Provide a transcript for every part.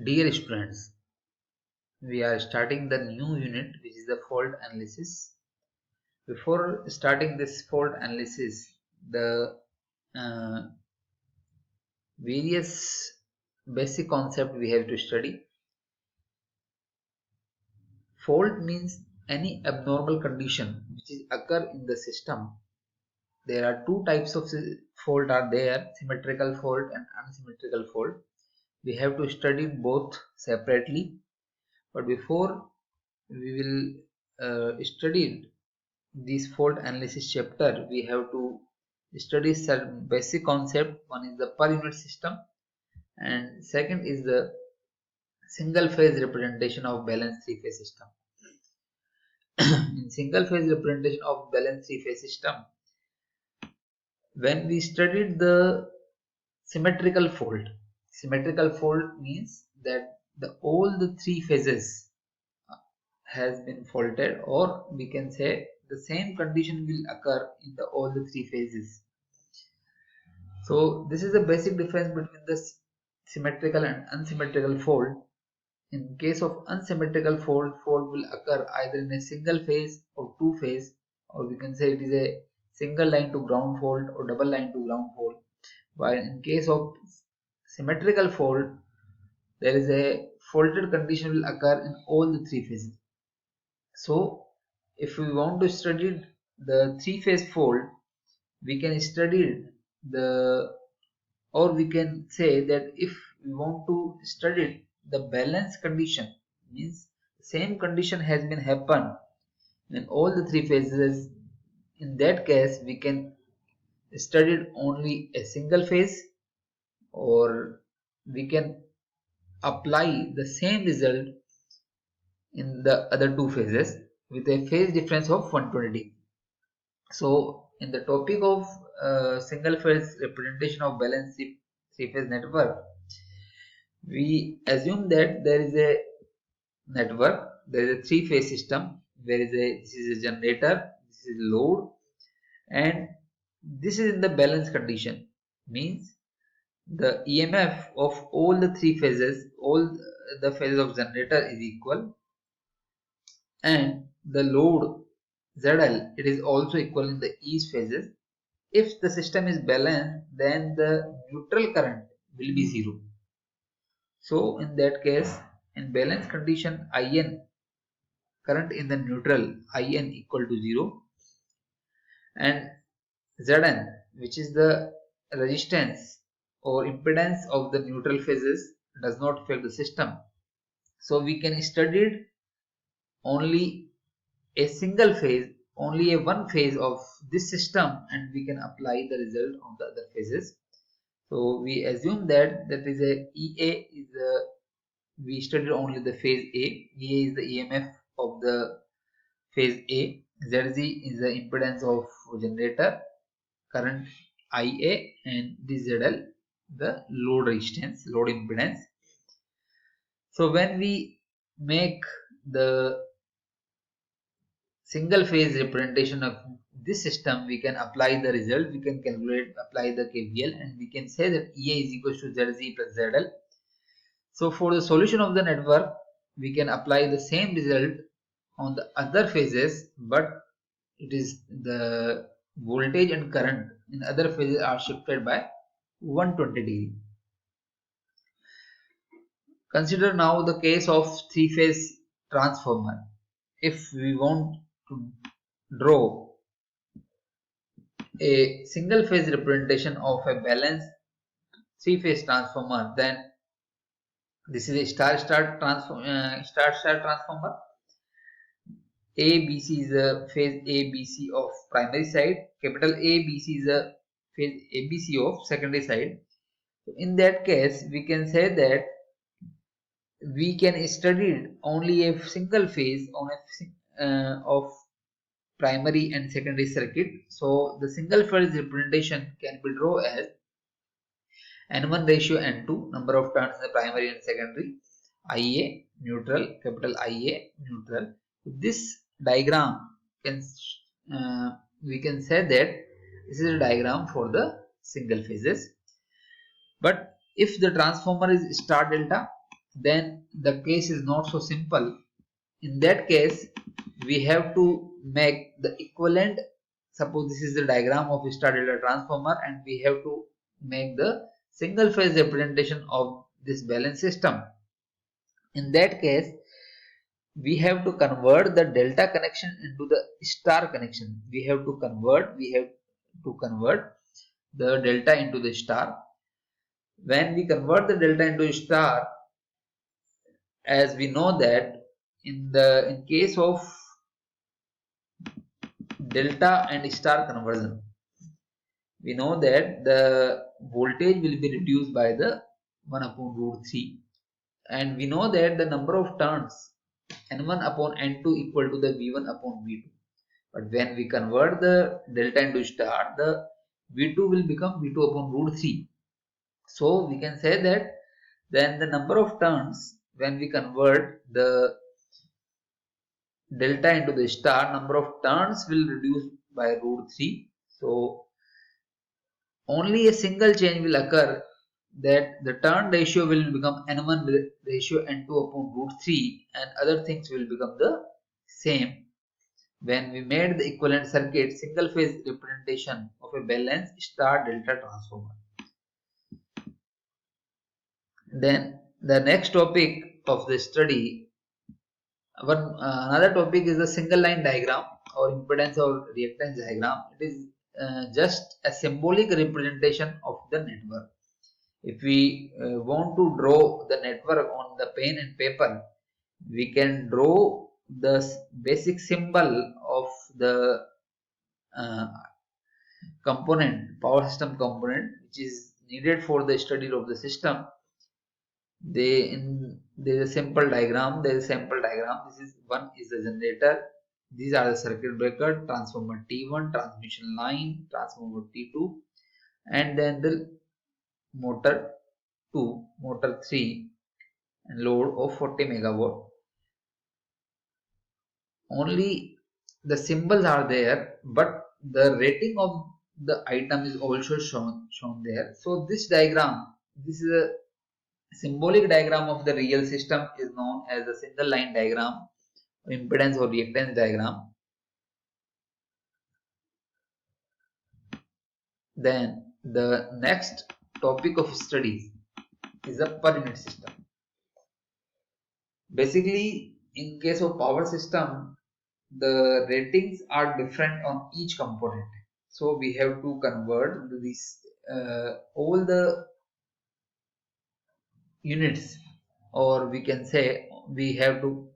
Dear students, we are starting the new unit which is the fault analysis. Before starting this fault analysis, the uh, various basic concept we have to study. Fault means any abnormal condition which is occur in the system. There are two types of fault are there, symmetrical fault and unsymmetrical fault. We have to study both separately, but before we will study this fault analysis chapter, we have to study some basic concept. One is the per unit system and second is the single phase representation of balanced three phase system. In single phase representation of balanced three phase system, when we studied the symmetrical fault means that all the three phases has been faulted, or we can say the same condition will occur in all the three phases. So this is the basic difference between the symmetrical and unsymmetrical fault. In case of unsymmetrical fault will occur either in a single phase or two phase, or we can say it is a single line to ground fault or double line to ground fault. While in case of symmetrical fault, there is a faulted condition will occur in all the three phases. So if we want to study the three phase fault, we can study the, or we can say that if we want to study the balance condition, means the same condition has been happen in all the three phases. In that case, we can study only a single phase, or we can apply the same result in the other two phases with a phase difference of 120 degree. So in the topic of single phase representation of balanced three phase network, we assume that there is a network, there is a three phase system, this is a generator, this is load, and this is in the balance condition, means the EMF of all the three phases, all the phases of generator is equal, and the load ZL, it is also equal in the each phases. If the system is balanced, then the neutral current will be zero. So in that case, in balance condition, IN, current in the neutral, IN equal to 0, and Zn, which is the resistance or impedance of the neutral phases, does not affect the system. So we can study only a single phase, only a one phase of this system, and we can apply the result on the other phases. So we assume that is a EA is a, we studied only the phase A. EA is the EMF of the phase A. ZZ is the impedance of generator, current IA, and this ZL the load resistance, load impedance. So when we make the single phase representation of this system, we can apply the result, we can calculate, apply the KVL, and we can say that EA is equal to ZZ plus ZL. So for the solution of the network, we can apply the same result on the other phases, but it is the voltage and current in other phases are shifted by 120 degree. Consider now the case of three phase transformer. If we want to draw a single phase representation of a balanced three phase transformer, then this is a star-star transformer. ABC is a phase ABC of primary side, capital ABC is a phase ABC of secondary side. So in that case, we can say that we can study only a single phase on of primary and secondary circuit. So the single phase representation can be drawn as N1 ratio N2, number of turns in the primary and secondary, IA neutral, capital IA neutral. This diagram can we can say that this is a diagram for the single phases. But if the transformer is star delta, then the case is not so simple. In that case, we have to make the equivalent. Suppose this is the diagram of star delta transformer, and we have to make the single phase representation of this balance system. In that case, we have to convert the delta connection into the star connection. We have to convert the delta into the star. When we convert the delta into star, as we know that in case of delta and star conversion, we know that the voltage will be reduced by the 1 upon root 3, and we know that the number of turns n1 upon n2 equal to the v1 upon v2. But when we convert the delta into star, the v2 will become v2 upon root 3. So we can say that then the number of turns, when we convert the delta into the star, number of turns will reduce by root 3. So only a single change will occur, that the turn ratio will become n1 ratio n2 upon root 3, and other things will become the same when we made the equivalent circuit single phase representation of a balanced star delta transformer. Then the next topic of the study, another topic is the single line diagram or impedance or reactance diagram. It is just a symbolic representation of the network. If we want to draw the network on the pen and paper, we can draw the basic symbol of the power system component, which is needed for the study of the system. There's a simple diagram. This is one is the generator. These are the circuit breaker, transformer T1, transmission line, transformer T2, and then the motor 2, motor 3, and load of 40 megawatt. Only the symbols are there, but the rating of the item is also shown there. So this diagram, this is a symbolic diagram of the real system, is known as the single line diagram, impedance or reactance diagram. Then the next topic of studies is the per unit system. Basically, in case of power system, the ratings are different on each component. So we have to convert this all the units, or we can say we have to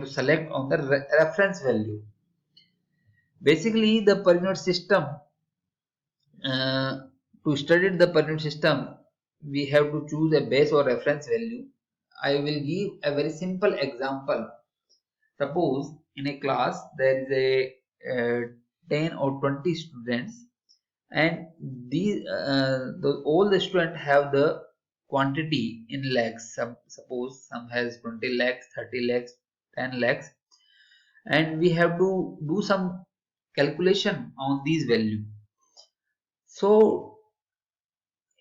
select on the reference value. Basically, the per unit system, to study the per unit system, we have to choose a base or reference value. I will give a very simple example. Suppose in a class there is a 10 or 20 students, and these all the students have the quantity in lakhs. Suppose some has 20 lakhs, 30 lakhs, 10 lakhs, and we have to do some calculation on these value. So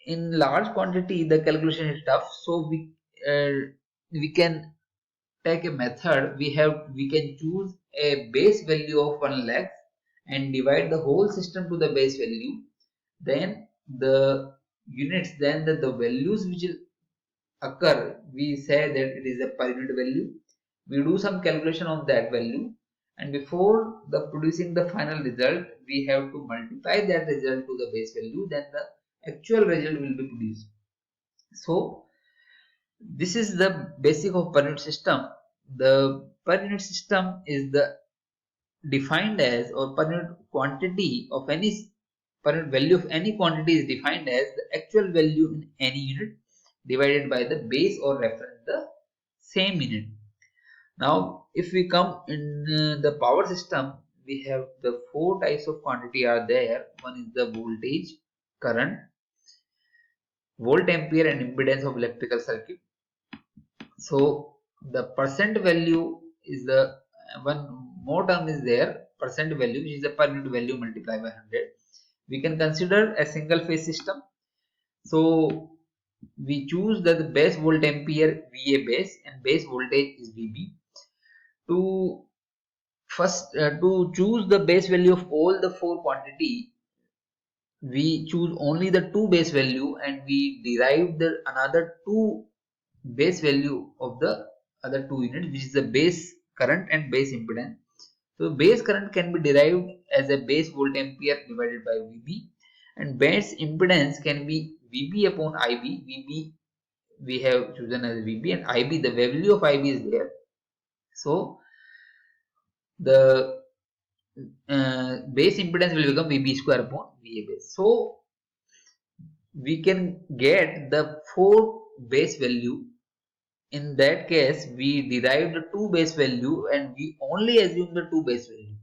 in large quantity the calculation is tough, so we can take a method. We can choose a base value of 1 lakh and divide the whole system to the base value. Then the units, then the values which will occur, we say that it is a per unit value. We do some calculation on that value, and before the producing the final result, we have to multiply that result to the base value. Then the actual result will be produced. So this is the basic of per unit system. The per unit system is the defined as, or per unit quantity of any per unit value of any quantity is defined as the actual value in any unit divided by the base or reference the same unit. Now if we come in the power system, we have the 4 types of quantity are there. One is the voltage, current, volt ampere, and impedance of electrical circuit. So the percent value is the one more term is there, percent value, which is the per unit value multiplied by 100. We can consider a single phase system. So we choose the base volt ampere VA base and base voltage is VB. To to choose the base value of all the four quantity, we choose only the two base value and we derive the another two base value of the other two units, which is the base current and base impedance. So base current can be derived as a base volt ampere divided by VB, and base impedance can be VB upon IB. VB we have chosen as VB, and IB, the value of IB is there. So the base impedance will become VB square upon VA base. So we can get the four base value. In that case, we derive the two base value and we only assume the two base value.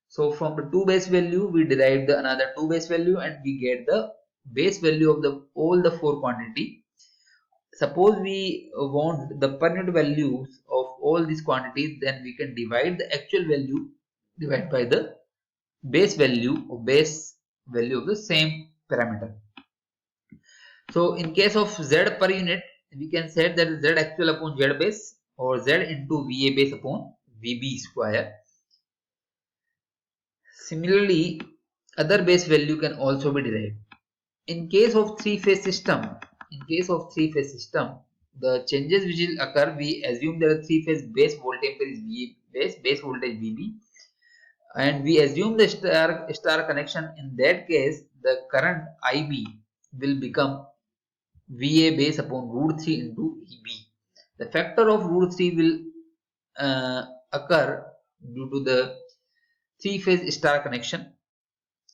So from the two base value, we derive the another two base value and we get the base value of the all the four quantity. Suppose we want the per unit values of all these quantities, then we can divide the actual value divided by the base value of the same parameter. So in case of Z per unit, we can set that Z actual upon Z base or Z into VA base upon VB square. Similarly, other base value can also be derived. In case of three-phase system, the changes which will occur, we assume that a three-phase base voltage is VA base voltage VB, and we assume the star connection. In that case, the current IB will become VA base upon root 3 into VB. The factor of root 3 will occur due to the three-phase star connection.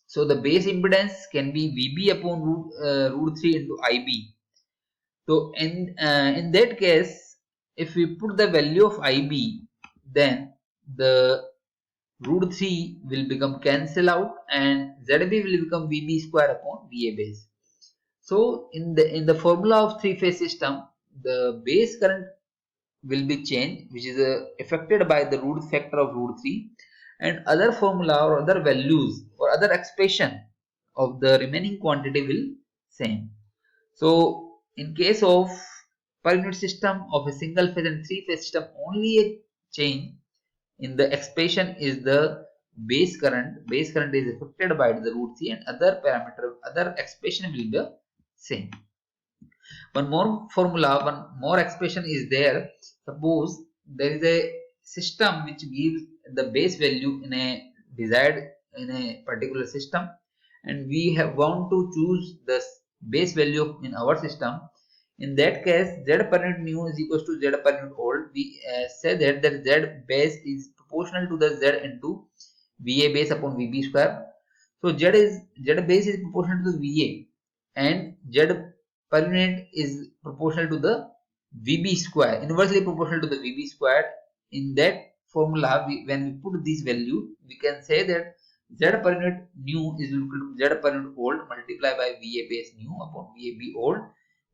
So the base impedance can be VB upon root 3 into IB. So in that case, if we put the value of IB, then the root 3 will become cancel out and ZB will become VB square upon VA base. So in the formula of three-phase system, the base current will be changed, which is affected by the root factor of root 3, and other formula or other values or other expression of the remaining quantity will same. So in case of per unit system of a single phase and three phase system, only a change in the expression is the base current. Base current is affected by the root 3 and other parameter, other expression will be the same. One more formula, one more expression is there. Suppose there is a system which gives the base value in a desired in a particular system, and we have want to choose the base value in our system. In that case, Z per unit nu is equals to Z per unit old. We say that Z base is proportional to the Z into VA base upon VB square. So Z base is proportional to the VA and Z per unit is proportional to the VB square, inversely proportional to the VB square. In that formula, when we put this value, we can say that Z per unit new is equal to Z per unit old multiplied by VA base new upon VAB old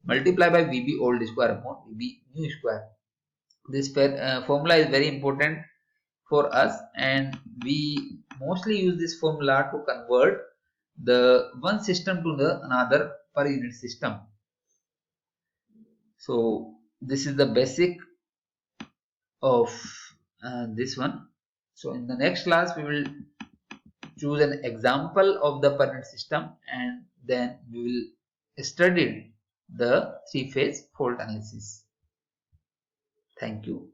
multiplied by VB old square upon VB new square. This formula is very important for us, and we mostly use this formula to convert the one system to the another per unit system. So this is the basic of this one. So in the next class we will choose an example of the per unit system, and then we will study the three-phase fault analysis. Thank you.